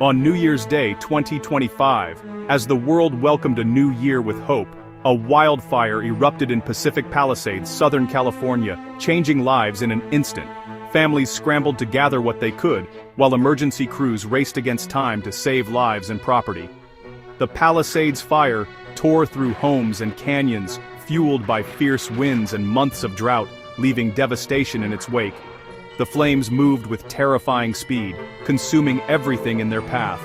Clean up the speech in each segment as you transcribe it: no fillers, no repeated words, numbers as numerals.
On New Year's Day 2025, as the world welcomed a new year with hope, a wildfire erupted in Pacific Palisades, Southern California, changing lives in an instant. Families scrambled to gather what they could, while emergency crews raced against time to save lives and property. The Palisades fire tore through homes and canyons, fueled by fierce winds and months of drought, leaving devastation in its wake. The flames moved with terrifying speed, consuming everything in their path.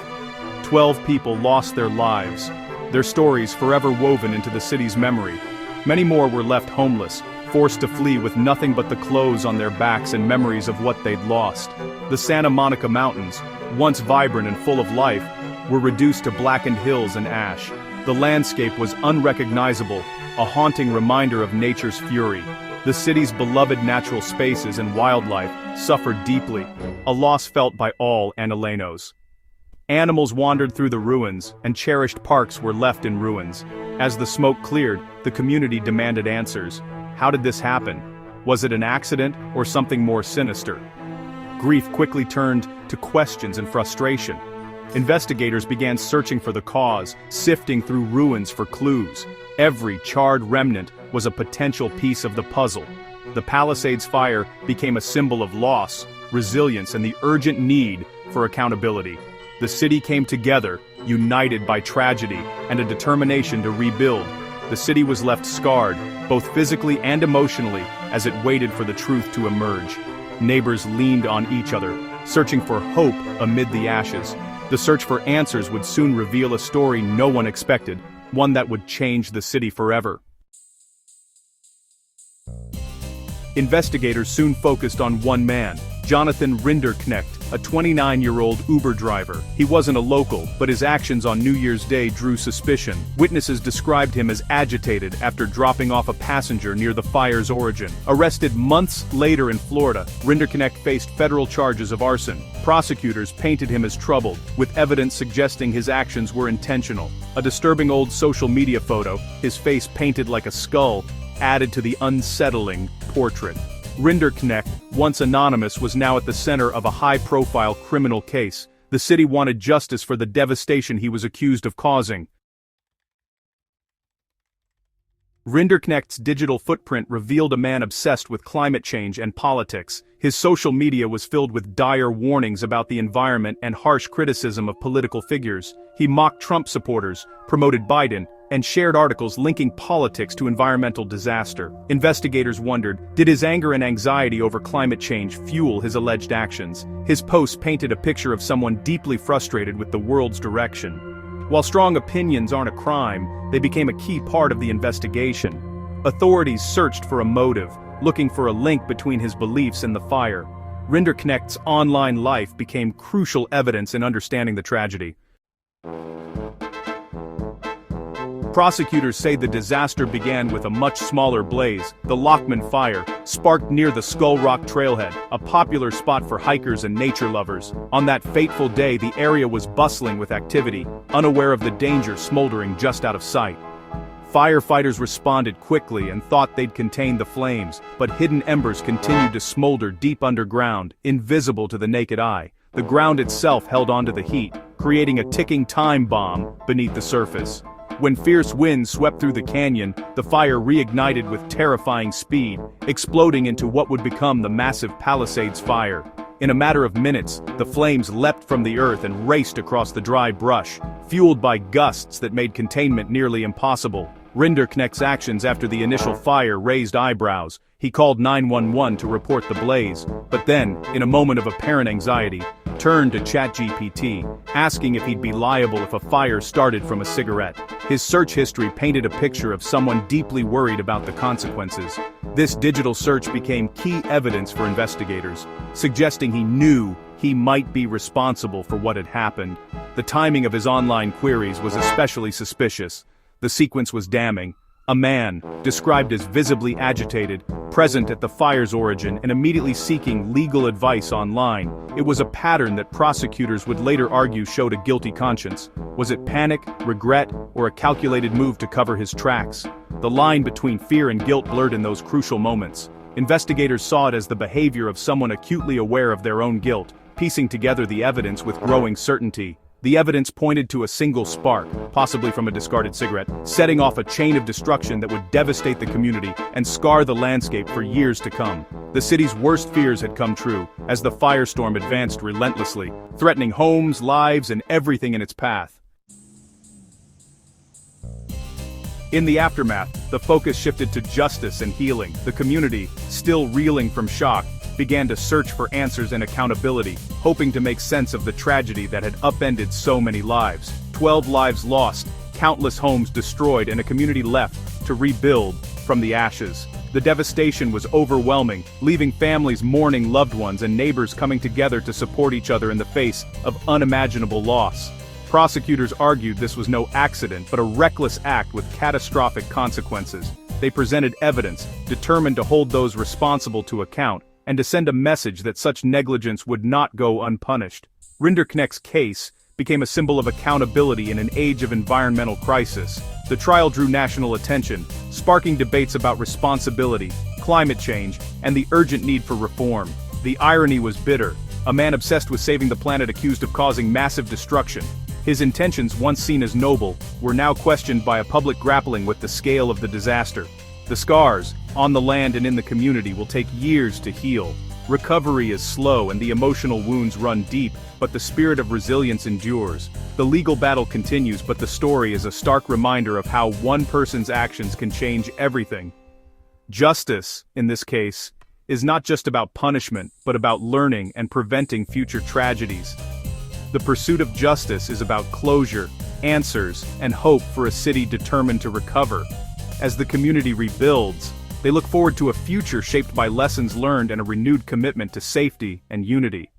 12 people lost their lives, their stories forever woven into the city's memory. Many more were left homeless, forced to flee with nothing but the clothes on their backs and memories of what they'd lost. The Santa Monica Mountains, once vibrant and full of life, were reduced to blackened hills and ash. The landscape was unrecognizable, a haunting reminder of nature's fury. The city's beloved natural spaces and wildlife suffered deeply, a loss felt by all Annileños. Animals wandered through the ruins, and cherished parks were left in ruins. As the smoke cleared, the community demanded answers. How did this happen? Was it an accident or something more sinister? Grief quickly turned to questions and frustration. Investigators began searching for the cause, sifting through ruins for clues. Every charred remnant was a potential piece of the puzzle. The Palisades fire became a symbol of loss, resilience, and the urgent need for accountability. The city came together, united by tragedy and a determination to rebuild. The city was left scarred, both physically and emotionally, as it waited for the truth to emerge. Neighbors leaned on each other, searching for hope amid the ashes. The search for answers would soon reveal a story no one expected, one that would change the city forever. Investigators soon focused on one man, Jonathan Rinderknecht, a 29-year-old Uber driver. He wasn't a local, but his actions on New Year's Day drew suspicion. Witnesses described him as agitated after dropping off a passenger near the fire's origin. Arrested months later in Florida, Rinderknecht faced federal charges of arson. Prosecutors painted him as troubled, with evidence suggesting his actions were intentional. A disturbing old social media photo, his face painted like a skull, added to the unsettling portrait. Rinderknecht, once anonymous, was now at the center of a high-profile criminal case. The city wanted justice for the devastation he was accused of causing. Rinderknecht's digital footprint revealed a man obsessed with climate change and politics. His social media was filled with dire warnings about the environment and harsh criticism of political figures. He mocked Trump supporters, promoted Biden, and shared articles linking politics to environmental disaster. Investigators wondered, did his anger and anxiety over climate change fuel his alleged actions? His posts painted a picture of someone deeply frustrated with the world's direction. While strong opinions aren't a crime, they became a key part of the investigation. Authorities searched for a motive, looking for a link between his beliefs and the fire. Rinderknecht's online life became crucial evidence in understanding the tragedy. Prosecutors say the disaster began with a much smaller blaze, the Lockman Fire, sparked near the Skull Rock Trailhead, a popular spot for hikers and nature lovers. On that fateful day, the area was bustling with activity, unaware of the danger smoldering just out of sight. Firefighters responded quickly and thought they'd contained the flames, but hidden embers continued to smolder deep underground, invisible to the naked eye. The ground itself held onto the heat, creating a ticking time bomb beneath the surface. When fierce winds swept through the canyon, the fire reignited with terrifying speed, exploding into what would become the massive Palisades fire. In a matter of minutes, the flames leapt from the earth and raced across the dry brush, fueled by gusts that made containment nearly impossible. Rinderknecht's actions after the initial fire raised eyebrows. He called 911 to report the blaze, but then, in a moment of apparent anxiety, turned to ChatGPT, asking if he'd be liable if a fire started from a cigarette. His search history painted a picture of someone deeply worried about the consequences. This digital search became key evidence for investigators, suggesting he knew he might be responsible for what had happened. The timing of his online queries was especially suspicious. The sequence was damning. A man, described as visibly agitated, present at the fire's origin and immediately seeking legal advice online. It was a pattern that prosecutors would later argue showed a guilty conscience. Was it panic, regret, or a calculated move to cover his tracks? The line between fear and guilt blurred in those crucial moments. Investigators saw it as the behavior of someone acutely aware of their own guilt, Piecing together the evidence with growing certainty, the evidence pointed to a single spark, possibly from a discarded cigarette, setting off a chain of destruction that would devastate the community and scar the landscape for years to come. The city's worst fears had come true, as the firestorm advanced relentlessly, threatening homes, lives, and everything in its path. In the aftermath, the focus shifted to justice and healing. The community, still reeling from shock, began to search for answers and accountability, hoping to make sense of the tragedy that had upended so many lives. 12 lives lost, countless homes destroyed, and a community left to rebuild from the ashes. The devastation was overwhelming, leaving families mourning loved ones and neighbors coming together to support each other in the face of unimaginable loss. Prosecutors argued this was no accident but a reckless act with catastrophic consequences. They presented evidence, determined to hold those responsible to account, and to send a message that such negligence would not go unpunished. Rinderknecht's case became a symbol of accountability in an age of environmental crisis. The trial drew national attention, sparking debates about responsibility, climate change, and the urgent need for reform. The irony was bitter. A man obsessed with saving the planet accused of causing massive destruction. His intentions, once seen as noble, were now questioned by a public grappling with the scale of the disaster. The scars, on the land and in the community, will take years to heal. Recovery is slow and the emotional wounds run deep, but the spirit of resilience endures. The legal battle continues, but the story is a stark reminder of how one person's actions can change everything. Justice, in this case, is not just about punishment, but about learning and preventing future tragedies. The pursuit of justice is about closure, answers, and hope for a city determined to recover. As the community rebuilds, they look forward to a future shaped by lessons learned and a renewed commitment to safety and unity.